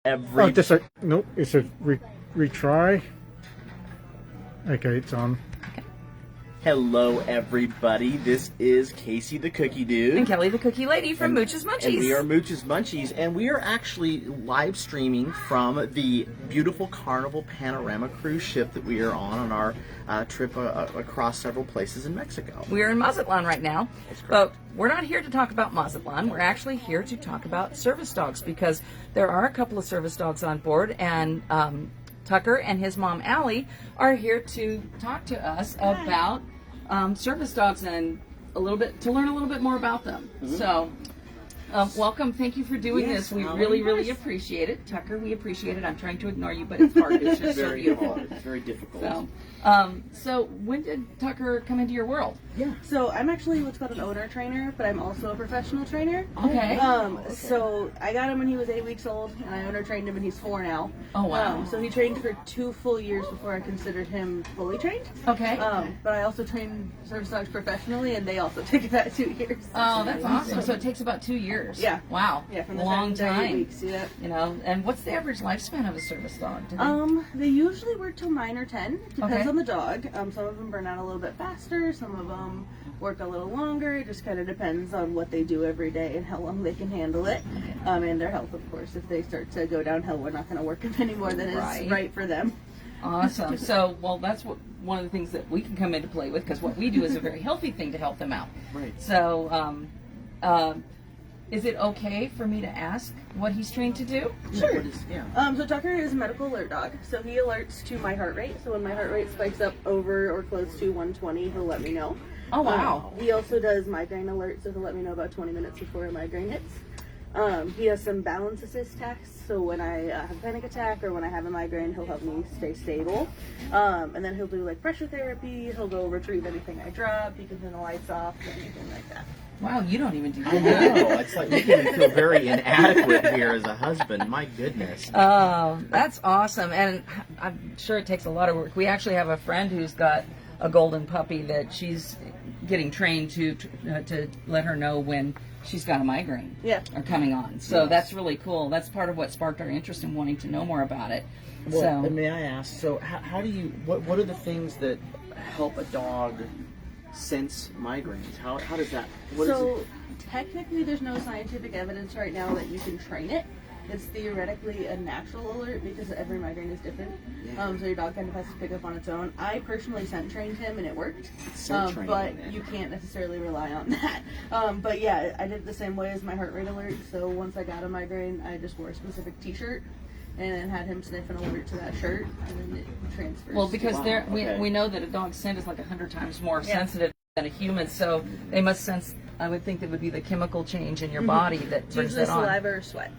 every... Nope, it's a retry. Okay, it's on. Hello, everybody. This is Casey the Cookie Dude. And Kelly the Cookie Lady from Mooch's Munchies. And we are Mooch's Munchies, and we are actually live streaming from the beautiful Carnival Panorama cruise ship that we are on our trip across several places in Mexico. We are in Mazatlan right now, but we're not here to talk about Mazatlan. We're actually here to talk about service dogs, because there are a couple of service dogs on board, and Tucker and his mom, Allie, are here to talk to us about service dogs and to learn a little bit more about them. Mm-hmm. So, welcome. Thank you for doing this. We really appreciate it. Tucker, we appreciate it. I'm trying to ignore you, but it's hard. It's just so beautiful. It's very difficult. So when did Tucker come into your world? Yeah. So I'm actually what's called an owner trainer, but I'm also a professional trainer. Okay. So I got him when he was 8 weeks old, and I owner trained him when he's 4 now. Oh wow. So he trained for 2 full years before I considered him fully trained. Okay. But I also train service dogs professionally, and they also take about 2 years. Oh, that's awesome. So it takes about 2 years. Yeah. Wow. Yeah, from the long time to 8 time. weeks. Yeah. You know, and what's the average lifespan of a service dog? They usually work till 9 or 10. Depends Okay. on the dog. Some of them burn out a little bit faster. Some of them work a little longer. It just kind of depends on what they do every day and how long they can handle it. And their health, of course. If they start to go downhill, we're not going to work them any more than is right for them. Awesome. So, well, that's one of the things that we can come into play with, because what we do is a very healthy thing to help them out. Right. So, is it okay for me to ask what he's trained to do? Sure. Yeah. So Tucker is a medical alert dog. So he alerts to my heart rate. So when my heart rate spikes up over or close to 120, he'll let me know. Oh, wow. He also does migraine alerts, so he'll let me know about 20 minutes before a migraine hits. He has some balance assist texts, so when I have a panic attack or when I have a migraine, he'll help me stay stable. And then he'll do like pressure therapy, he'll go retrieve anything I drop, he can turn the lights off, anything like that. Wow, you don't even do I that. know. It's like making me feel very inadequate here as a husband. My goodness. Oh, that's awesome. And I'm sure it takes a lot of work. We actually have a friend who's got a golden puppy that she's getting trained to let her know when she's got a migraine or coming on. So that's really cool. That's part of what sparked our interest in wanting to know more about it. Well, and may I ask, so how do you, what are the things that help a dog sense migraines? How does that, what is it? Technically there's no scientific evidence right now that you can train it. It's theoretically a natural alert because every migraine is different. So your dog kind of has to pick up on its own. I personally scent trained him and it worked. But you can't necessarily rely on that. But yeah, I did it the same way as my heart rate alert. So once I got a migraine, I just wore a specific t-shirt and then had him sniff an alert to that shirt, and then it transfers. Well, because we know that a dog's scent is like 100 times more sensitive than a human, so they must sense, I would think, that would be the chemical change in your body that brings usually that on. saliva or sweat.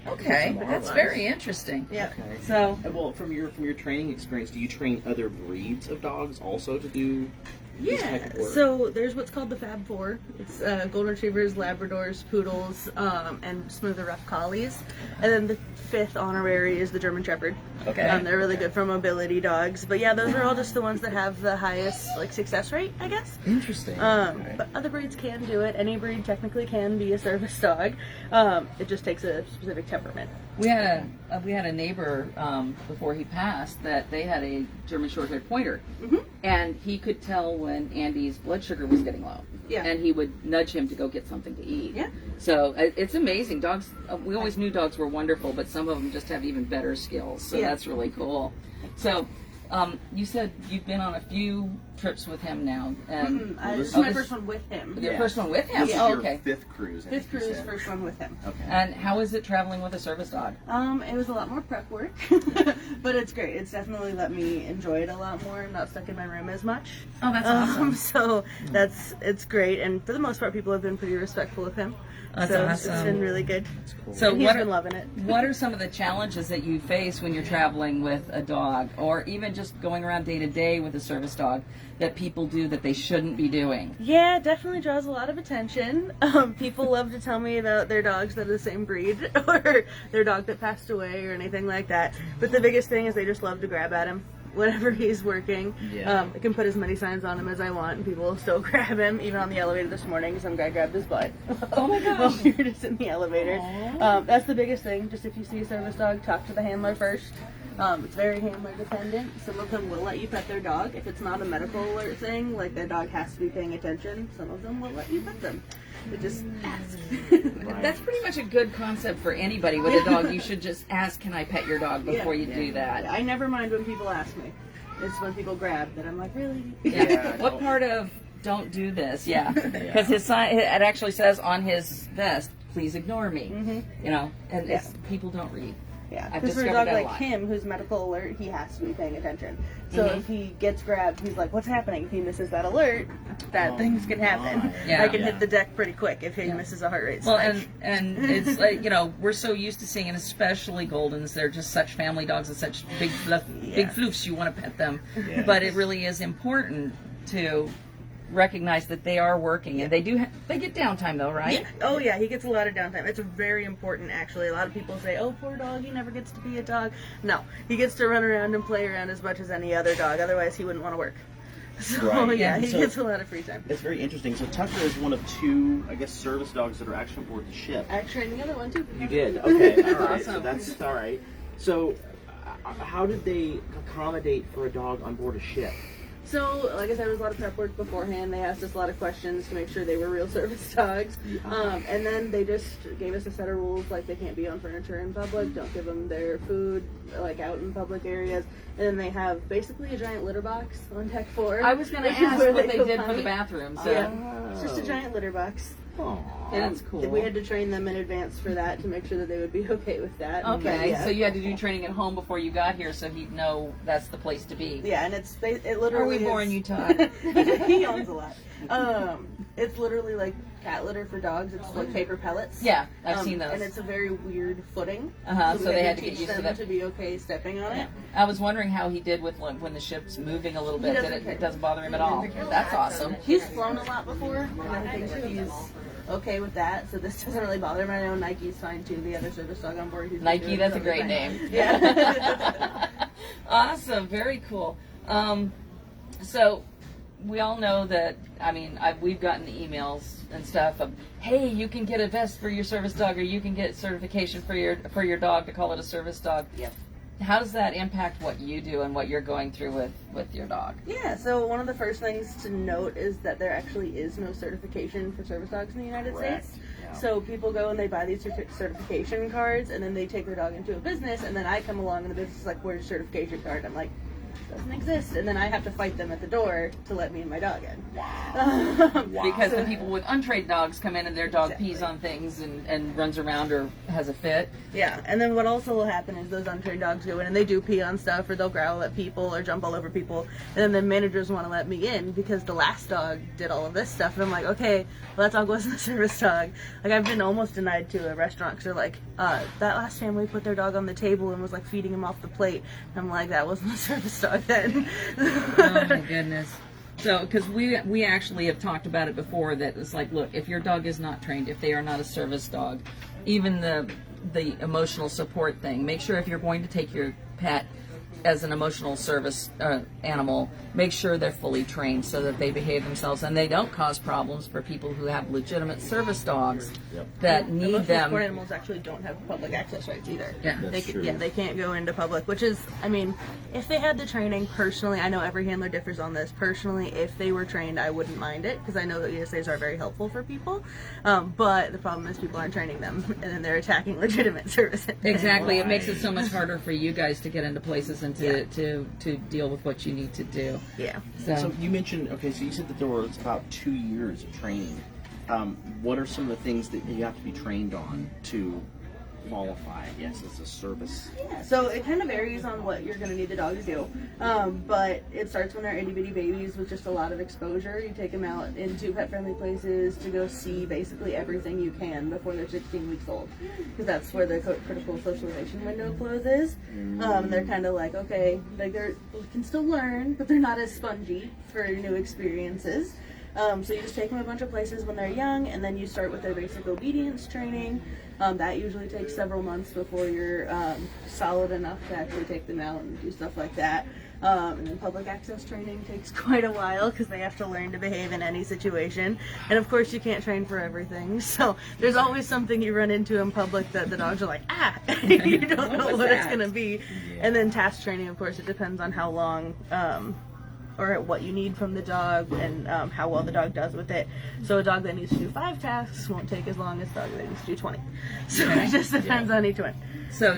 Okay, that's very interesting. Yeah. Okay. So, well, from your training experience, do you train other breeds of dogs also to do this type of work? So there's what's called the Fab Four. It's golden retrievers, Labradors, poodles, and smoother rough collies. And then the 5th honorary is the German Shepherd. Okay. They're really good for mobility dogs. But yeah, those are all just the ones that have the highest success rate, I guess. Interesting. But other breeds can do it. Any breed technically can be a service dog. It just takes a specific temperament. we had a neighbor before he passed that they had a German Short-haired Pointer, and he could tell when Andy's blood sugar was getting low. Yeah. And he would nudge him to go get something to eat. Yeah. So it's amazing. Dogs, we always knew dogs were wonderful, but some of them just have even better skills. So that's really cool. So you said you've been on a few trips with him now. And This is my first one with him. Your first one with him? This is Oh, your okay. 5th cruise. 5th cruise, first one with him. Okay. And how is it traveling with a service dog? It was a lot more prep work, but it's great. It's definitely let me enjoy it a lot more. I'm not stuck in my room as much. Oh, that's awesome. So it's great, and for the most part, people have been pretty respectful of him. That's so awesome. It's been really good. Cool. So And he's been loving it. What are some of the challenges that you face when you're traveling with a dog, or even just going around day to day with a service dog, that people do that they shouldn't be doing? Yeah, it definitely draws a lot of attention. People love to tell me about their dogs that are the same breed, or their dog that passed away, or anything like that. But the biggest thing is they just love to grab at him. whenever he's working. Yeah. I can put as many signs on him as I want, and people will still grab him. Even on the elevator this morning, some guy grabbed his butt. Oh my gosh. While we were just in the elevator. That's the biggest thing. Just if you see a service dog, talk to the handler first. It's very handler dependent. Some of them will let you pet their dog. If it's not a medical alert thing, like their dog has to be paying attention, some of them will let you pet them. But just ask. That's pretty much a good concept for anybody with a dog. You should just ask, can I pet your dog before you do that? I never mind when people ask me. It's when people grab that I'm like, really? Yeah. What part of don't do this? Yeah. Because his sign, it actually says on his vest, please ignore me. You know, and it's, people don't read. Yeah, I've because for a discovered dog that a like lot. him, who's medical alert, he has to be paying attention. So if he gets grabbed, he's like, what's happening? If he misses that alert, bad things can happen. Yeah. I can hit the deck pretty quick if he misses a heart rate Well, spike. and it's like, you know, we're so used to seeing, and especially Goldens, they're just such family dogs and such big floofs, you want to pet them. Yeah. But it really is important to recognize that they are working, and they do they get downtime though, right? Yeah. Oh yeah, he gets a lot of downtime. It's very important actually. A lot of people say, oh, poor dog, he never gets to be a dog. No, he gets to run around and play around as much as any other dog, otherwise he wouldn't want to work. So Right. yeah, he So- gets a lot of free time. It's very interesting. So Tucker is one of 2, I guess, service dogs that are actually aboard the ship. I trained the other one too. You did? Okay, all right. So Awesome. that's all right. So, how did they accommodate for a dog on board a ship? So, like I said, there was a lot of prep work beforehand. They asked us a lot of questions to make sure they were real service dogs. And then they just gave us a set of rules, like they can't be on furniture in public, don't give them their food, like out in public areas. And then they have basically a giant litter box on deck 4. I was going to which is ask where what they go did for the potty. bathroom. So Yeah, it's just a giant litter box. Aw. That's And cool. We had to train them in advance for that to make sure that they would be okay with that. And, Okay, yeah. so you had to do training at home before you got here, so he'd know that's the place to be. Yeah, and it literally Are we is- boring you, Todd? He owns a lot. It's literally like cat litter for dogs. It's like paper pellets. Yeah, I've seen those. And it's a very weird footing. So they had to get teach used to them that. to be okay stepping on it. I was wondering how he did with like, when the ship's moving a little bit. doesn't That care. it doesn't bother him at all. That's awesome. He's flown a lot before, and I think he's okay with that. So this doesn't really bother him. I know Nike's fine too. The other service dog on board. who's Nike, doing that's a totally great fine. name. Yeah. Awesome, very cool. So we all know that. I mean, we've gotten emails and stuff of, hey, you can get a vest for your service dog, or you can get certification for your dog to call it a service dog. Yep. How does that impact what you do and what you're going through with your dog? Yeah, so one of the first things to note is that there actually is no certification for service dogs in the United Correct. States. Yeah. So people go and they buy these certification cards, and then they take their dog into a business, and then I come along and the business is like, where's your certification card? I'm like, doesn't exist. And then I have to fight them at the door to let me and my dog in. Because the people with untrained dogs come in and their dog Exactly. pees on things and runs around or has a fit. Yeah, and then what also will happen is those untrained dogs go in and they do pee on stuff, or they'll growl at people or jump all over people, and then the managers want to let me in because the last dog did all of this stuff, and I'm like, okay, well, that dog wasn't a service dog. Like, I've been almost denied to a restaurant because they're like, that last family put their dog on the table and was like feeding him off the plate, and I'm like, that wasn't a service dog then. Oh my goodness. So, because we actually have talked about it before, that it's like, look, if your dog is not trained, if they are not a service dog, even the emotional support thing, make sure if you're going to take your pet as an emotional service animal, make sure they're fully trained so that they behave themselves and they don't cause problems for people who have legitimate service dogs that need Emotional them. support animals actually don't have public access rights either. Yeah. That's true. They can't go into public, which is, I mean, if they had the training, personally, I know every handler differs on this. Personally, if they were trained, I wouldn't mind it because I know that ESAs are very helpful for people. But the problem is people aren't training them, and then they're attacking legitimate service. Exactly. It makes it so much harder for you guys to get into places and to deal with what you need to do. Yeah. So you mentioned, so you said that there was about 2 years of training. What are some of the things that you have to be trained on to qualify, I guess, as a service? Yeah, so it kind of varies on what you're going to need the dog to do. But it starts when they're itty bitty babies with just a lot of exposure. You take them out into pet friendly places to go see basically everything you can before they're 16 weeks old. Because that's where the critical socialization window closes. They're kind of like, okay, like they can still learn, but they're not as spongy for new experiences. So you just take them a bunch of places when they're young, and then you start with their basic obedience training. That usually takes several months before you're solid enough to actually take them out and do stuff like that. And then public access training takes quite a while because they have to learn to behave in any situation. And of course, you can't train for everything. So there's always something you run into in public that the dogs are like, ah, you don't know what it's going to be. Yeah. And then task training, of course, it depends on how long or what you need from the dog and how well the dog does with it. So a dog that needs to do 5 tasks won't take as long as a dog that needs to do 20. So it just depends on each one. So,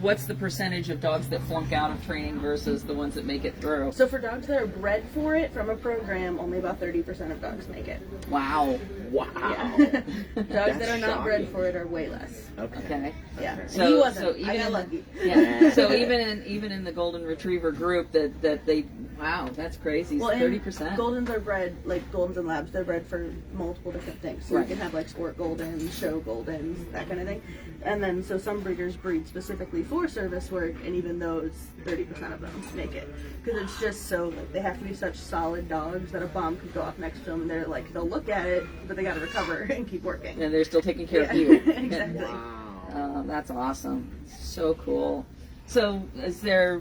what's the percentage of dogs that flunk out of training versus the ones that make it through? So for dogs that are bred for it from a program, only about 30% of dogs make it. Wow. Wow. Yeah. Dogs That's that are not bred shocking. for it are way less. Okay. Yeah. So- He wasn't. so even I got in- lucky. Yeah. So even in the golden retriever group, that they, wow, that's crazy. Well, and 30%. Goldens are bred, like Goldens and Labs, they're bred for multiple different things. So Right. you can have like sport Goldens, show Goldens, that kind of thing. And then so some breeders breed specifically for service work, and even those, 30% of them make it. Because it's just so, like, they have to be such solid dogs that a bomb could go off next to them and they're like, they'll look at it, but they gotta recover and keep working. And they're still taking care of Yeah. you. Exactly. Wow. That's awesome. So cool. So, is there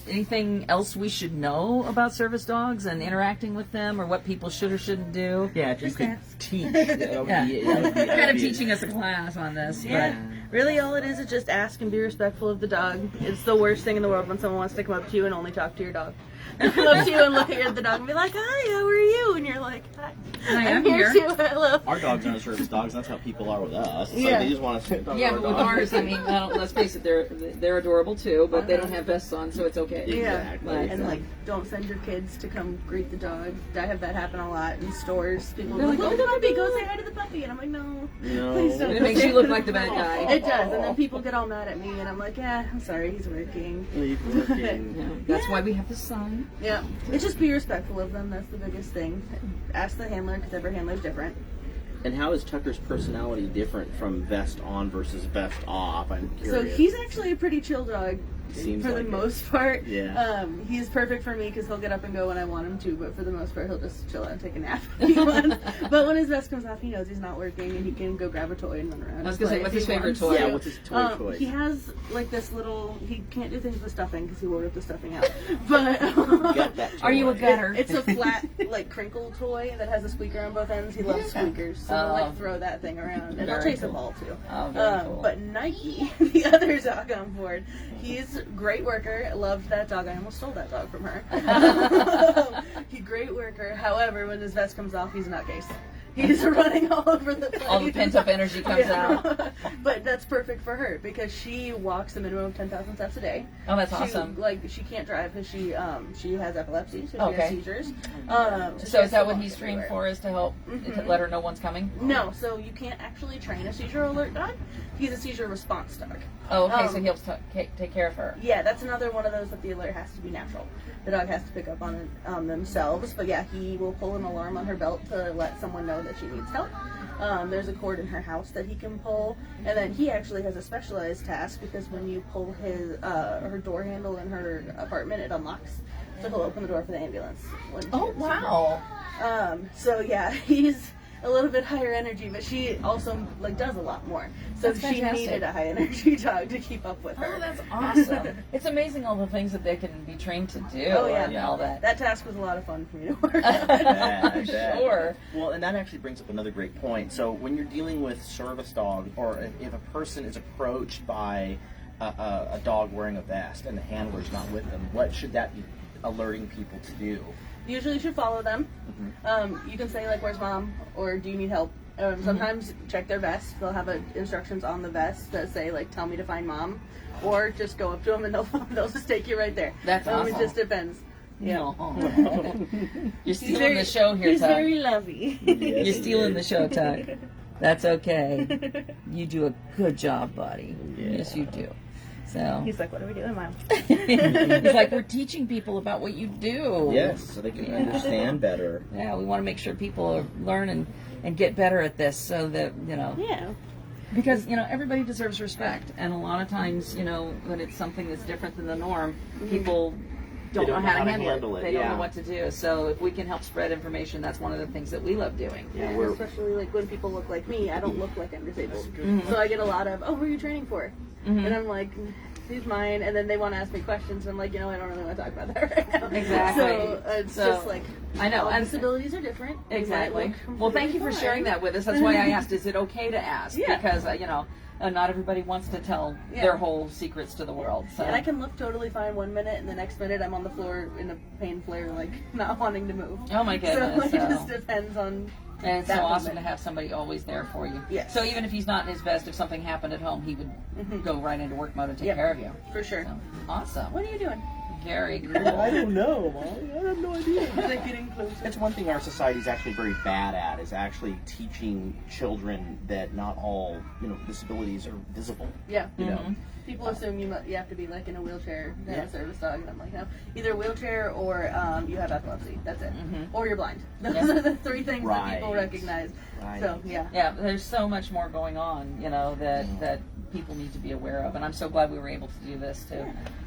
anything else we should know about service dogs and interacting with them, or what people should or shouldn't do? Yeah, if you Just could ask. teach. Yeah. Kind of teaching us a class on this. Yeah, really all it is just ask and be respectful of the dog. It's the worst thing in the world when someone wants to come up to you and only talk to your dog. Come up to you and look at the dog and be like, hi, how are you? And you're like, hi, I'm here too, hello. Our dogs aren't service dogs. That's how people are with us. It's Yeah. like they just want to sit on Yeah, our but with dog. ours, I mean, well, let's face it, they're adorable too, but they don't have vests on, so it's okay. Exactly. Right. And like, don't send your kids to come greet the dog. I have that happen a lot in stores. People They're are like, like, oh, the "Oh, puppy, go say hi to the puppy. And I'm like, no, No. please don't. It makes you look like the bad guy. It does. And then people get all mad at me, and I'm like, yeah, I'm sorry, he's working. Leave working. Yeah, that's why we have the sign. Yeah, it's just be respectful of them. That's the biggest thing. Ask the handler because every handler's different. And how is Tucker's personality different from vest on versus vest off? I'm curious. So he's actually a pretty chill dog. Seems for the like it. most part. Yeah. He's perfect for me because he'll get up and go when I want him to, but for the most part, he'll just chill out and take a nap if he wants. But when his vest comes off, he knows he's not working and he can go grab a toy and run around. I was and gonna say, play what's if his he favorite wants toy? to. Yeah, what's his toy choice? He has like this little. He can't do things with stuffing because he won't rip the stuffing out. But Got that Are you a toy. gutter? it's a flat, like crinkle toy that has a squeaker on both ends. He loves squeakers, so he'll Oh. like throw that thing around and he'll Very chase a cool. ball too. Oh, very cool. But Nike, the other dog on board, he's a great worker. Loved that dog. I almost stole that dog from her. He's a great worker. However, when his vest comes off, he's a nutcase. He's running all over the place. All the pent-up energy comes out. But that's perfect for her because she walks a minimum of 10,000 steps a day. Oh, that's She, awesome. Like, she can't drive because she has epilepsy, so she Okay. has seizures. she So has is that to what walk he's trained everywhere. for, is to help to let her know one's coming? No, so you can't actually train a seizure alert dog. He's a seizure response dog. Oh, okay, so Um, he helps take care of her. Yeah, that's another one of those that the alert has to be natural. The dog has to pick up on it themselves. But yeah, he will pull an alarm on her belt to let someone know that she needs help. There's a cord in her house that he can pull, and then he actually has a specialized task because when you pull his her door handle in her apartment, it unlocks. So he'll open the door for the ambulance. When she Oh, gets wow. there. So yeah, he's a little bit higher energy, but she also like does a lot more. So That's she fantastic. needed a high energy dog to keep up with her. Oh, that's awesome. It's amazing all the things that they can be trained to do. Oh, yeah. And all that. That task was a lot of fun for me to work on. Yeah, I bet. Sure. Well, and that actually brings up another great point. So when you're dealing with service dog, or if a person is approached by a dog wearing a vest and the handler's not with them, what should that be alerting people to do? Usually you should follow them. You can say like, where's mom? Or do you need help? Sometimes check their vest. They'll have instructions on the vest that say like, tell me to find mom. Or just go up to them and they'll just take you right there. That's awesome. It just depends. Yeah. No. You're stealing the show here, He's Tuck. very lovey. Yes, You're stealing he the is. show, Tuck. That's okay. You do a good job, buddy. Yeah. Yes, you do. So He's like, what are we doing, mom? he's like, we're teaching people about what you do. Yes, so they can understand better. Yeah, we want to make sure people learn and get better at this, so that Yeah. because everybody deserves respect, and a lot of times when it's something that's different than the norm, people don't know how to handle it. They don't yeah. know what to do. So if we can help spread information, that's one of the things that we love doing. Yeah, And we're, especially like when people look like me, I don't look like I'm disabled. So I get a lot of, oh, who are you training for? And I'm like, he's mine. And then they want to ask me questions. And I'm like, I don't really want to talk about that right now. Exactly. So it's just like, I know. all disabilities are different. They might Exactly. look Well, thank you for completely sharing fine. that with us. That's why I asked, is it okay to ask? Yeah. Because, not everybody wants to tell their whole secrets to the world. So. And I can look totally fine one minute, and the next minute I'm on the floor in a pain flare, like not wanting to move. Oh my goodness. So like, So- it just depends on. And it's so that awesome to moment. have somebody always there for you. Yes. So even if he's not in his best, if something happened at home, he would go right into work mode and take Yep. care of you. For sure. So, awesome. What are you doing? Very cool. I don't know, Molly. I have no idea. Is it getting closer? That's one thing our society is actually very bad at, is actually teaching children that not all, disabilities are visible. Yeah. You know, People assume you have to be like in a wheelchair to have a service dog, and I'm like, no, either a wheelchair or you have epilepsy. That's it, or you're blind. Those are the three things that people Right. recognize. Right. So yeah. Yeah, there's so much more going on, that people need to be aware of, and I'm so glad we were able to do this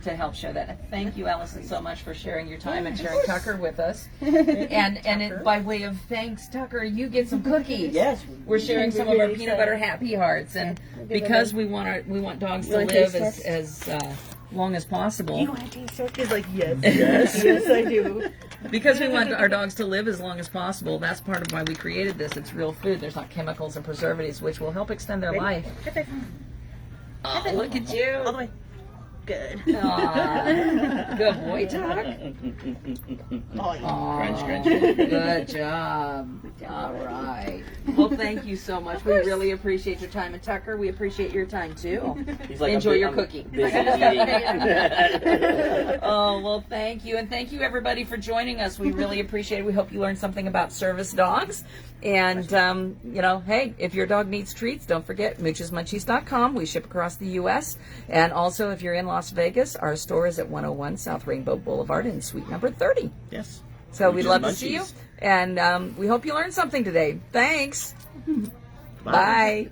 to help share that. And thank you, Allison, so much for sharing your time and sharing Tucker with us. And by way of thanks, Tucker, you get some cookies. Yes. We're sharing some of our peanut butter happy hearts, and because we want dogs to live as long as possible. You want to taste it? He's like, yes, yes, I do. Because we want our dogs to live as long as possible, that's part of why we created this. It's real food. There's not chemicals and preservatives, which will help extend their life. Oh, look at you. All the way. Good. Aw, good boy, Tuck. Crunch, crunch. Good job. All right. Well, thank you so much. We really appreciate your time. And Tucker, we appreciate your time too. He's like, Enjoy your I'm cooking. busy eating. Oh, well, thank you. And thank you, everybody, for joining us. We really appreciate it. We hope you learned something about service dogs. And, hey, if your dog needs treats, don't forget moochesmunchies.com. We ship across the U.S. And also, if you're in Las Vegas, our store is at 101 South Rainbow Boulevard in suite number 30. Yes. So we'd Mooches love to see you. Munchies. And we hope you learned something today. Thanks. Bye.